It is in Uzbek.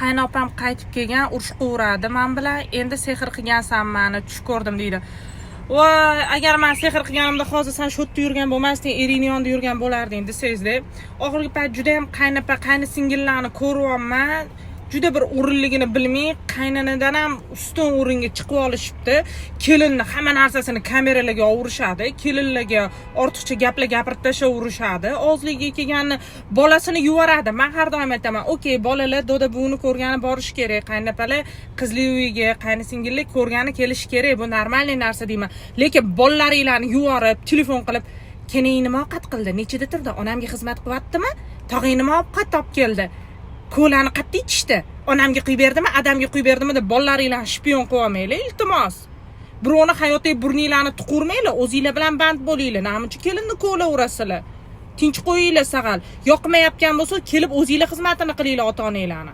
qaynopam qaytib kelgan, urush qo'radi men bilan. Endi sehr qilgansanmani, tush ko'rdim deydi. Voy, agar men sehr qilganimda hozir sen shu yerda yurgan bo'lmasding, ering yonida yurgan bo'larding desangizda. Oxirgi payt juda ham qaynapa, qaynisingillarni ko'ryapman. Juda bir o'rinligini bilmay, qaynanadan ham ustun o'ringa chiqib olishibdi. Kelinni hamma narsasini kameralarga olishadi. Kelinlarga ortiqcha gaplar gapirib tashaverishadi. Ozligiga kelganni bolasini yuvaradi. Men har doim aytaman, "Okey, bolalar doda buvini ko'rgani borish kerak, qaynapalar qizli uyiga, qaynisingillik ko'rgani kelish kerak. Bu normalniy narsa" deyman. Lekin bolalaringlarni yuvarib, telefon qilib, "Keling nima ovqat qildi? Nechida turdi? Onamga xizmat qilyaptimi? Tog'ing nima ovqat olib keldi? Ko'lani qattiq ichishdi. Onamga quyib berdimi, adamga quyib berdimi deb bolalaringlarni shpion qilib olmanglar, iltimos. Birovni hayotiga burninglarni tuqurmanglar, o'zinglar bilan band bo'linglar. Namuncha kelinni ko'laverasizlar. Tinch qo'yinglar sag'al. Yoqmayotgan bo'lsa, kelib o'zinglar xizmatini qilinglar ota-onanglarni.